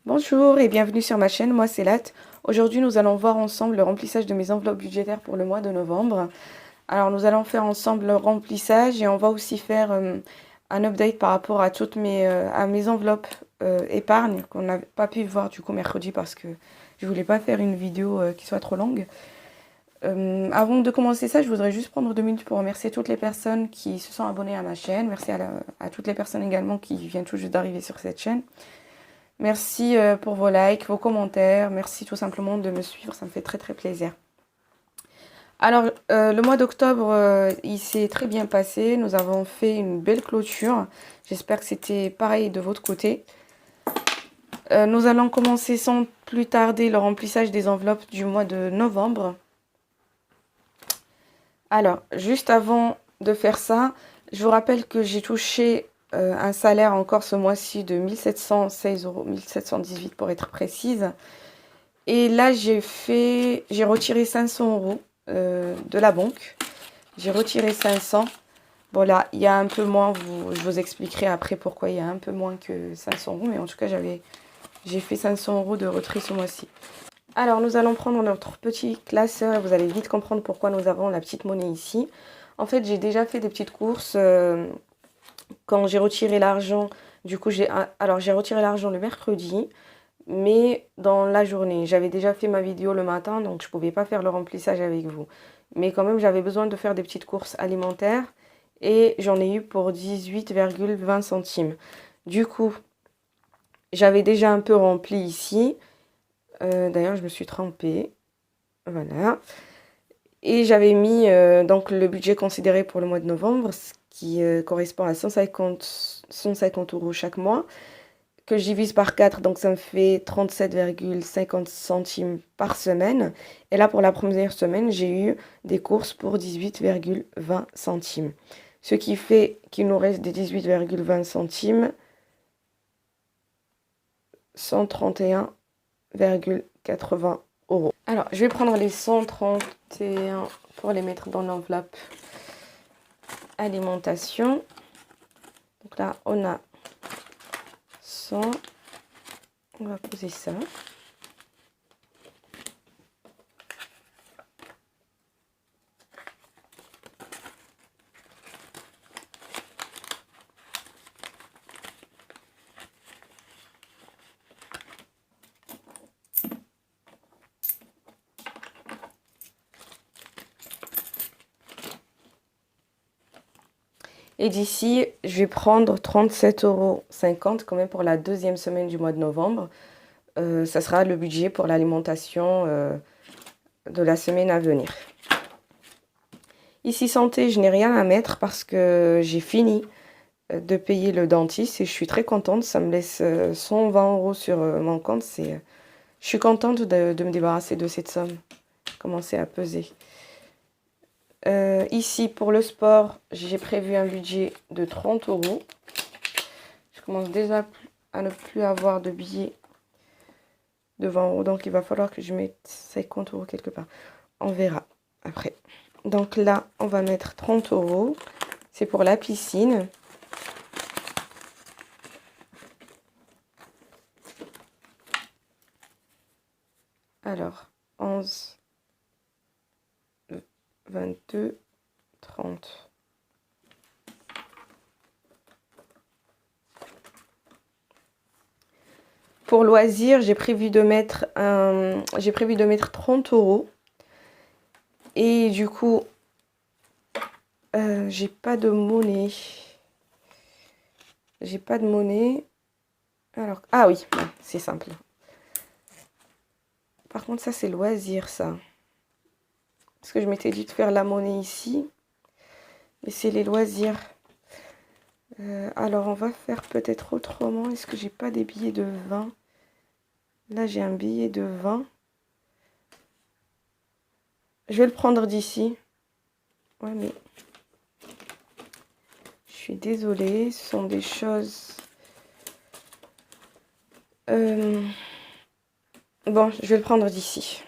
Bonjour et bienvenue sur ma chaîne, moi c'est Lat. Aujourd'hui nous allons voir ensemble le remplissage de mes enveloppes budgétaires pour le mois de novembre. Alors nous allons faire ensemble le remplissage et on va aussi faire un update par rapport à toutes mes enveloppes épargne qu'on n'a pas pu voir du coup mercredi parce que je voulais pas faire une vidéo qui soit trop longue. Avant de commencer ça, je voudrais juste prendre 2 minutes pour remercier toutes les personnes qui se sont abonnées à ma chaîne. Merci à toutes les personnes également qui viennent tout juste d'arriver sur cette chaîne. Merci pour vos likes, vos commentaires. Merci tout simplement de me suivre, ça me fait très très plaisir. Alors, le mois d'octobre, il s'est très bien passé. Nous avons fait une belle clôture. J'espère que c'était pareil de votre côté. Nous allons commencer sans plus tarder le remplissage des enveloppes du mois de novembre. Alors, juste avant de faire ça, je vous rappelle que j'ai touché un salaire encore ce mois-ci de 1716 euros, 1718 pour être précise. Et là, j'ai retiré 500 euros de la banque. J'ai retiré 500. Bon là, il y a un peu moins, je vous expliquerai après pourquoi il y a un peu moins que 500 euros. Mais en tout cas, j'ai fait 500 euros de retrait ce mois-ci. Alors, nous allons prendre notre petit classeur et vous allez vite comprendre pourquoi nous avons la petite monnaie ici. En fait, j'ai déjà fait des petites courses quand j'ai retiré l'argent. Du coup, j'ai retiré l'argent le mercredi, mais dans la journée. J'avais déjà fait ma vidéo le matin, donc je ne pouvais pas faire le remplissage avec vous. Mais quand même, j'avais besoin de faire des petites courses alimentaires et j'en ai eu pour 18,20 centimes. Du coup, j'avais déjà un peu rempli ici. D'ailleurs, je me suis trempée. Voilà. Et j'avais mis donc le budget considéré pour le mois de novembre, ce qui correspond à 150 euros chaque mois, que je divise par 4, donc ça me fait 37,50 centimes par semaine. Et là, pour la première semaine, j'ai eu des courses pour 18,20 centimes. Ce qui fait qu'il nous reste des 18,20 centimes, 131,80 euros. Alors, je vais prendre les 131 pour les mettre dans l'enveloppe alimentation. Donc là, on a 100. On va poser ça. Et d'ici, je vais prendre 37,50 € quand même pour la deuxième semaine du mois de novembre. Ça sera le budget pour l'alimentation de la semaine à venir. Ici, santé, je n'ai rien à mettre parce que j'ai fini de payer le dentiste et je suis très contente. Ça me laisse 120 € sur mon compte. Je suis contente de me débarrasser de cette somme. Commencer à peser. Ici, pour le sport, j'ai prévu un budget de 30 €. Je commence déjà à ne plus avoir de billets de 20 €. Donc, il va falloir que je mette 50 € quelque part. On verra après. Donc là, on va mettre 30 €. C'est pour la piscine. Alors, 11, 22, 30. Pour loisirs, j'ai prévu de mettre 30 €. Et du coup, j'ai pas de monnaie. J'ai pas de monnaie. Alors, ah oui, c'est simple. Par contre, ça, c'est loisir, ça. Parce que je m'étais dit de faire la monnaie ici. Mais c'est les loisirs. Alors, on va faire peut-être autrement. Est-ce que j'ai pas des billets de 20? Là, j'ai un billet de 20. Je vais le prendre d'ici. Ouais, mais... Je suis désolée. Ce sont des choses... Bon, je vais le prendre d'ici.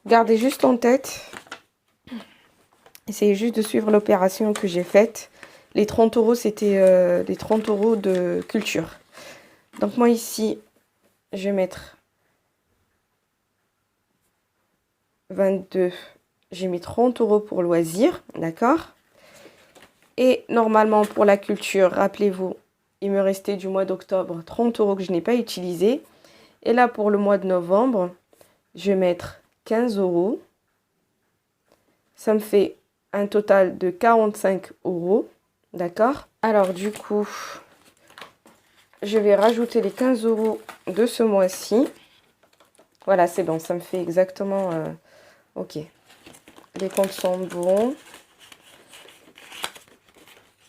Gardez juste en tête. Essayez juste de suivre l'opération que j'ai faite. Les 30 euros, c'était les 30 euros de culture. Donc moi ici, je vais mettre 22. J'ai mis 30 euros pour loisirs, d'accord? Et normalement, pour la culture, rappelez-vous, il me restait du mois d'octobre 30 euros que je n'ai pas utilisé. Et là, pour le mois de novembre, je vais mettre 15 euros. Ça me fait un total de 45 euros, d'accord? Alors, du coup, je vais rajouter les 15 euros de ce mois-ci. Voilà, c'est bon, ça me fait exactement... ok, les comptes sont bons.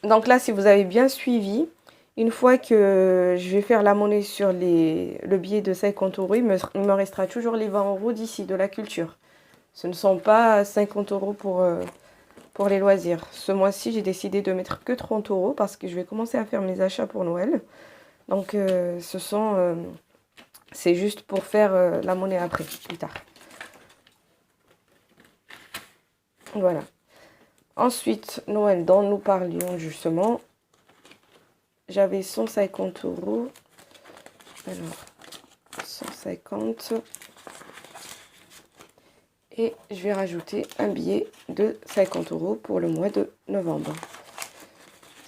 Donc là, si vous avez bien suivi, une fois que je vais faire la monnaie sur le billet de 50 euros, il me restera toujours les 20 euros d'ici, de la culture. Ce ne sont pas 50 euros pour les loisirs. Ce mois-ci, j'ai décidé de mettre que 30 euros parce que je vais commencer à faire mes achats pour Noël. Donc, c'est juste pour faire la monnaie après, plus tard. Voilà. Ensuite, Noël dont nous parlions justement, j'avais 150 euros. Alors, 150. Et je vais rajouter un billet de 50 euros pour le mois de novembre.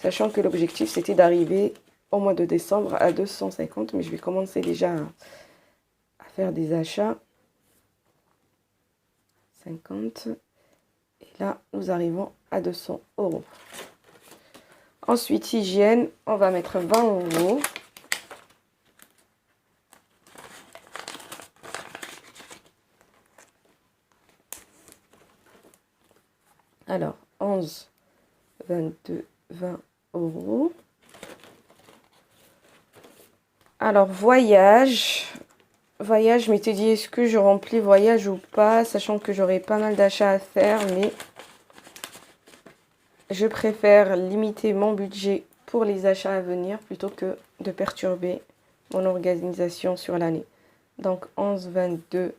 Sachant que l'objectif, c'était d'arriver au mois de décembre à 250. Mais je vais commencer déjà à faire des achats. 50. Et là, nous arrivons à 200 euros. Ensuite, hygiène, on va mettre 20 euros. Alors, 11, 22, 20 euros. Alors, voyage. Voyage, je m'étais dit, est-ce que je remplis voyage ou pas, sachant que j'aurai pas mal d'achats à faire, mais je préfère limiter mon budget pour les achats à venir plutôt que de perturber mon organisation sur l'année. Donc 11, 22,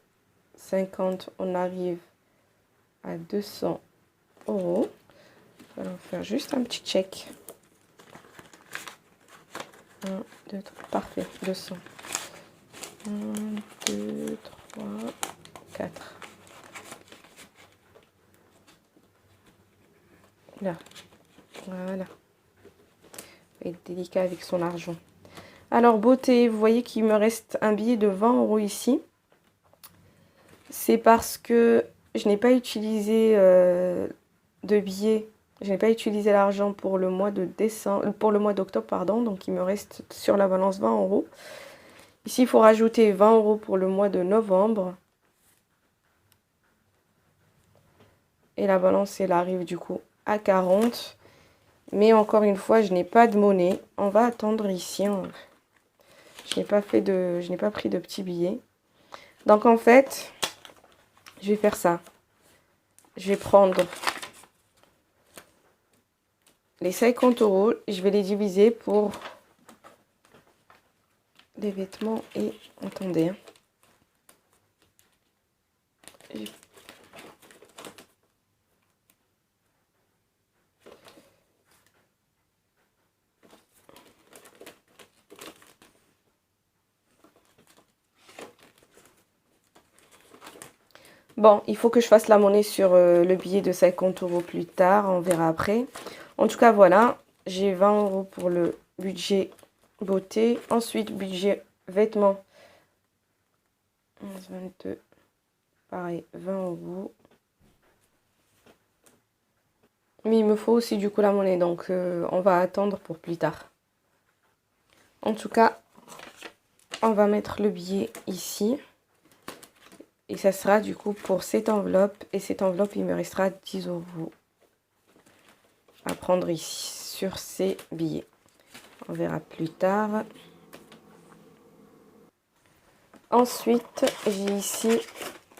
50, on arrive à 200 euros. Allons faire juste un petit check. 1, 2, 3, parfait, 200. 1, 2, 3, 4. Là, voilà. Il va être délicat avec son argent. Alors, beauté, vous voyez qu'il me reste un billet de 20 euros ici. C'est parce que je n'ai pas utilisé de billets. Je n'ai pas utilisé l'argent pour le mois de décembre, pour le mois d'octobre, pardon. Donc, il me reste sur la balance 20 euros. Ici, il faut rajouter 20 euros pour le mois de novembre. Et la balance, elle arrive du coup à 40. Mais encore une fois, je n'ai pas de monnaie. On va attendre ici. Je n'ai pas pris de petits billets. Donc en fait, je vais faire ça. Je vais prendre les 50 euros. Je vais les diviser pour les vêtements. Et attendez. Hein. Bon, il faut que je fasse la monnaie sur le billet de 50 euros plus tard. On verra après. En tout cas, voilà. J'ai 20 euros pour le budget beauté. Ensuite, budget vêtements. 11, 22. Pareil, 20 euros. Mais il me faut aussi du coup la monnaie. Donc, on va attendre pour plus tard. En tout cas, on va mettre le billet ici. Et ça sera du coup pour cette enveloppe. Et cette enveloppe, il me restera 10 euros à prendre ici sur ces billets. On verra plus tard. Ensuite, j'ai ici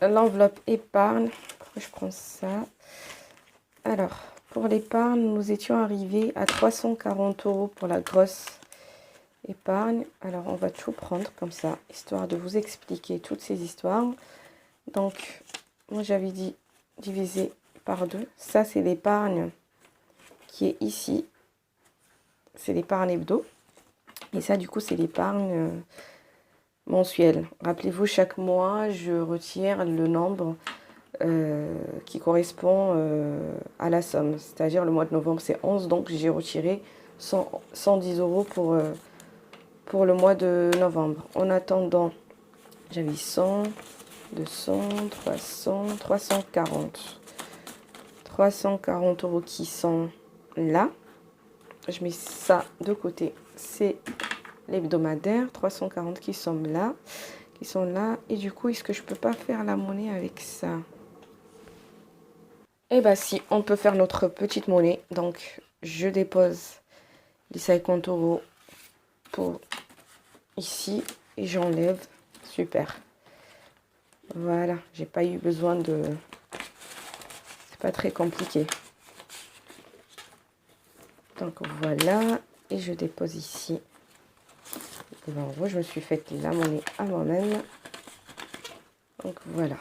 l'enveloppe épargne. Pourquoi je prends ça? Alors, pour l'épargne, nous étions arrivés à 340 euros pour la grosse épargne. Alors, on va tout prendre comme ça, histoire de vous expliquer toutes ces histoires. Donc, moi j'avais dit diviser par 2. Ça, c'est l'épargne qui est ici. c'est l'épargne hebdo. Et ça, du coup, c'est l'épargne mensuelle. Rappelez-vous, chaque mois, je retire le nombre qui correspond à la somme. C'est-à-dire, le mois de novembre, c'est 11. Donc, j'ai retiré 110 euros pour le mois de novembre. En attendant, j'avais 100, 200, 300, 340. 340 euros qui sont là. Je mets ça de côté. C'est l'hebdomadaire. 340 qui sont là. Et du coup, est-ce que je peux pas faire la monnaie avec ça? Eh bien si, on peut faire notre petite monnaie. Donc, je dépose les 50 euros pour ici. Et j'enlève. Super. Voilà, j'ai pas eu besoin de... C'est pas très compliqué. Donc voilà, et je dépose ici. Et ben, en gros, je me suis fait la monnaie à moi-même. Donc voilà,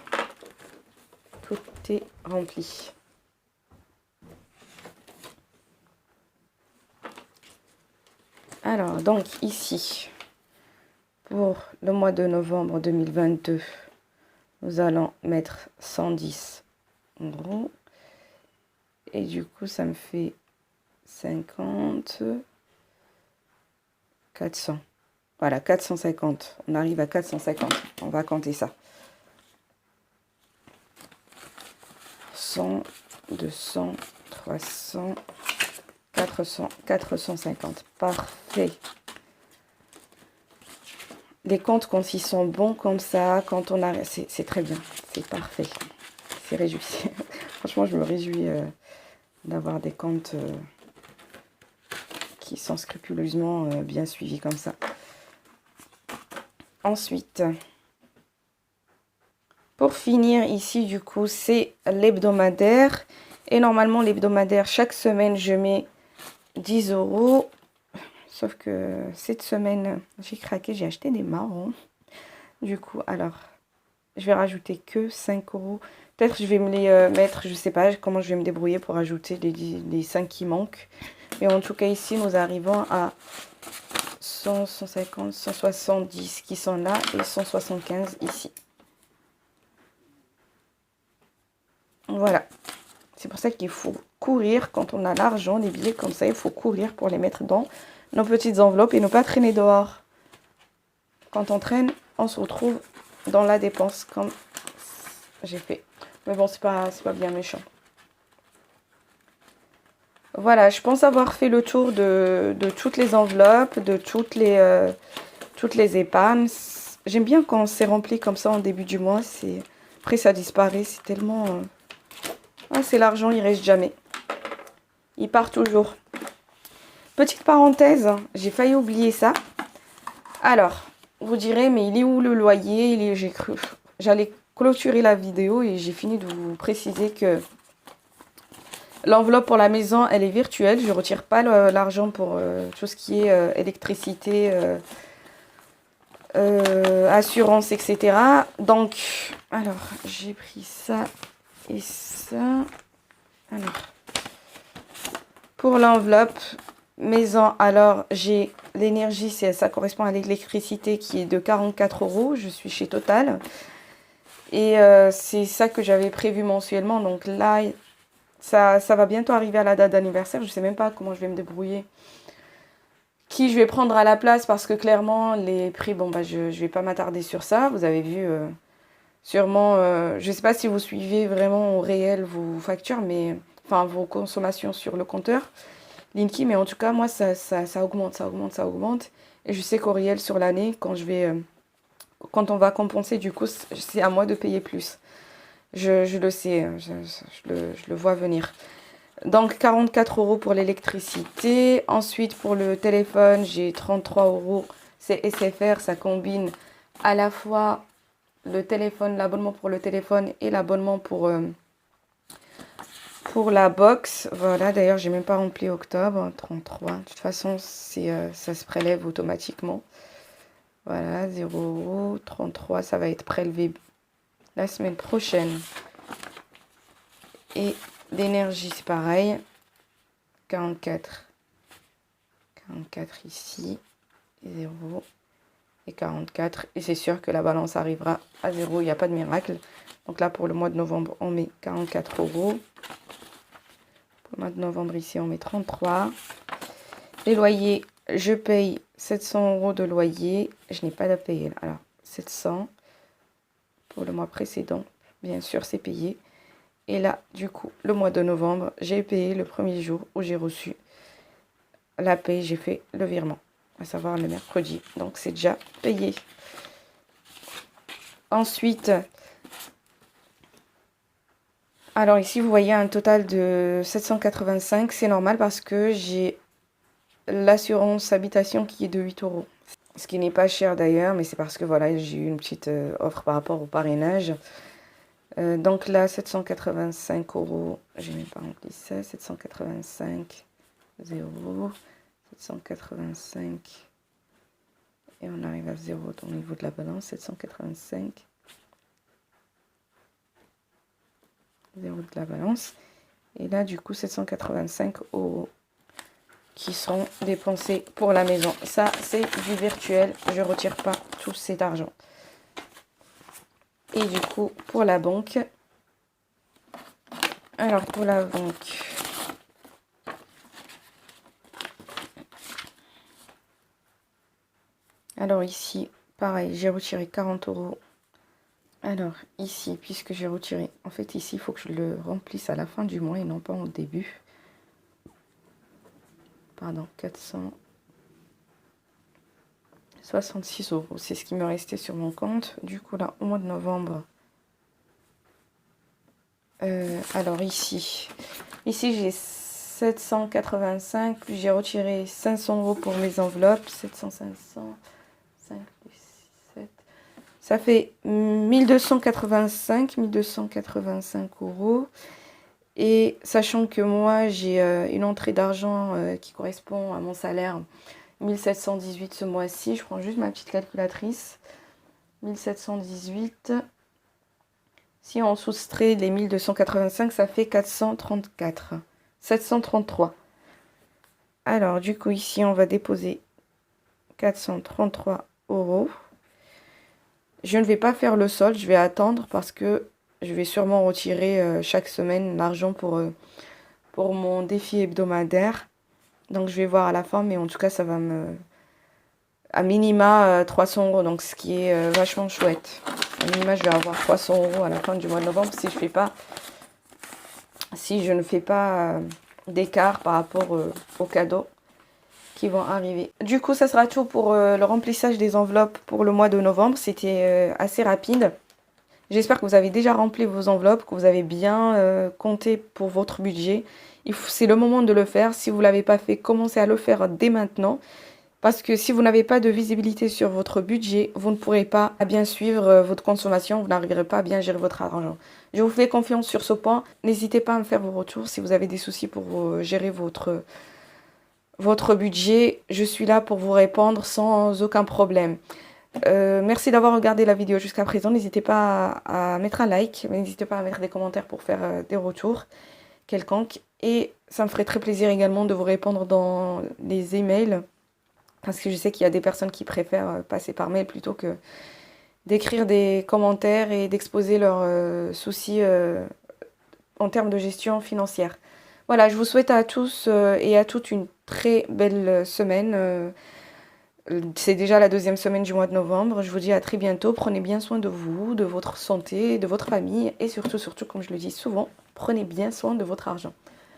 tout est rempli. Alors, donc ici, pour le mois de novembre 2022, nous allons mettre 110 euros. Et du coup, ça me fait 50, 400. Voilà, 450. On arrive à 450. On va compter ça. 100, 200, 300, 400, 450. Parfait. Les comptes, quand ils sont bons comme ça, quand on a... C'est très bien. C'est parfait. C'est réjoui. Franchement, je me réjouis d'avoir des comptes qui sont scrupuleusement bien suivis comme ça. Ensuite, pour finir ici, du coup, c'est l'hebdomadaire. Et normalement, l'hebdomadaire, chaque semaine, je mets 10 euros. Sauf que cette semaine, j'ai craqué, j'ai acheté des marrons. Du coup, alors, je vais rajouter que 5 euros. Peut-être je vais me les mettre, je sais pas comment je vais me débrouiller pour ajouter les 5 qui manquent. Mais en tout cas, ici, nous arrivons à 100, 150, 170 qui sont là et 175 ici. Voilà. C'est pour ça qu'il faut courir quand on a l'argent, les billets comme ça. Il faut courir pour les mettre dans nos petites enveloppes et ne pas traîner dehors. Quand on traîne, on se retrouve dans la dépense comme j'ai fait. Mais bon, c'est pas bien méchant. Voilà, je pense avoir fait le tour de toutes les enveloppes, de toutes les épargnes. J'aime bien quand c'est rempli comme ça en début du mois. Après, ça disparaît. C'est tellement... Ah, c'est l'argent, il reste jamais. Il part toujours. Petite parenthèse, j'ai failli oublier ça. Alors, vous direz, mais il est où le loyer? J'ai cru... J'allais clôturer la vidéo et j'ai fini de vous préciser que l'enveloppe pour la maison, elle est virtuelle. Je ne retire pas l'argent pour tout ce qui est électricité, assurance, etc. Donc, alors, j'ai pris ça et ça. Alors, pour l'enveloppe maison, alors, j'ai l'énergie, ça correspond à l'électricité qui est de 44 euros. Je suis chez Total. Et c'est ça que j'avais prévu mensuellement. Donc là... Ça va bientôt arriver à la date d'anniversaire. Je ne sais même pas comment je vais me débrouiller. Qui je vais prendre à la place parce que clairement, les prix, bon, bah, je ne vais pas m'attarder sur ça. Vous avez vu sûrement, je ne sais pas si vous suivez vraiment au réel vos factures, mais enfin vos consommations sur le compteur Linky. Mais en tout cas, moi, ça augmente, ça augmente, ça augmente. Et je sais qu'au réel, sur l'année, quand on va compenser, du coup, c'est à moi de payer plus. Je le sais, je le vois venir. Donc 44 euros pour l'électricité. Ensuite pour le téléphone, j'ai 33 euros. C'est SFR, ça combine à la fois le téléphone, l'abonnement pour le téléphone et l'abonnement pour la box. Voilà, d'ailleurs j'ai même pas rempli octobre. 33. De toute façon, ça se prélève automatiquement. Voilà, 0 euros. 33, ça va être prélevé la semaine prochaine. Et l'énergie, c'est pareil. 44. 44 ici, 0 et 44. Et c'est sûr que la balance arrivera à 0, il n'y a pas de miracle. Donc là, pour le mois de novembre, on met 44 €. Pour le mois de novembre, ici, on met 33. Les loyers, je paye 700 € de loyer. Je n'ai pas à payer. Alors, 700 pour le mois précédent. Bien sûr, c'est payé. Et là, du coup, le mois de novembre, j'ai payé le premier jour où j'ai reçu la paye. J'ai fait le virement, à savoir le mercredi. Donc, c'est déjà payé. Ensuite, alors ici, vous voyez un total de 785. C'est normal parce que j'ai l'assurance habitation qui est de 8 €. Ce qui n'est pas cher d'ailleurs, mais c'est parce que voilà, j'ai eu une petite offre par rapport au parrainage. Donc là, 785 €, j'ai même pas rempli ça, 785, 0, 785, et on arrive à 0 au niveau de la balance, 785, 0 de la balance, et là du coup 785 € qui seront dépensés pour la maison. Ça, c'est du virtuel, je retire pas tout cet argent. Et du coup, pour la banque, alors pour la banque, alors ici, pareil, j'ai retiré 40 €. Alors ici, puisque j'ai retiré, en fait ici, il faut que je le remplisse à la fin du mois et non pas au début. Pardon, 466 €, c'est ce qui me restait sur mon compte. Du coup là, au mois de novembre, alors ici j'ai 785, plus j'ai retiré 500 € pour mes enveloppes, 700, 500, 5 plus 7, ça fait 1285 €. Et sachant que moi, j'ai une entrée d'argent qui correspond à mon salaire, 1718 ce mois-ci. Je prends juste ma petite calculatrice. 1718. Si on soustrait les 1285, ça fait 434. 733. Alors, du coup, ici, on va déposer 433 €. Je ne vais pas faire le solde, je vais attendre parce que je vais sûrement retirer chaque semaine l'argent pour mon défi hebdomadaire. Donc je vais voir à la fin, mais en tout cas ça va me... à minima 300 €, donc ce qui est vachement chouette. À minima je vais avoir 300 € à la fin du mois de novembre si je ne fais pas d'écart par rapport aux cadeaux qui vont arriver. Du coup, ça sera tout pour le remplissage des enveloppes pour le mois de novembre. C'était assez rapide. J'espère que vous avez déjà rempli vos enveloppes, que vous avez bien compté pour votre budget. C'est le moment de le faire. Si vous ne l'avez pas fait, commencez à le faire dès maintenant. Parce que si vous n'avez pas de visibilité sur votre budget, vous ne pourrez pas bien suivre votre consommation. Vous n'arriverez pas à bien gérer votre argent. Je vous fais confiance sur ce point. N'hésitez pas à me faire vos retours si vous avez des soucis pour gérer votre budget. Je suis là pour vous répondre sans aucun problème. Merci d'avoir regardé la vidéo jusqu'à présent. N'hésitez pas à mettre un like, n'hésitez pas à mettre des commentaires pour faire des retours quelconques. Et ça me ferait très plaisir également de vous répondre dans les emails, parce que je sais qu'il y a des personnes qui préfèrent passer par mail plutôt que d'écrire des commentaires et d'exposer leurs soucis en termes de gestion financière. Voilà, je vous souhaite à tous et à toutes une très belle semaine. C'est déjà la deuxième semaine du mois de novembre. Je vous dis à très bientôt. Prenez bien soin de vous, de votre santé, de votre famille. Et surtout, comme je le dis souvent, prenez bien soin de votre argent.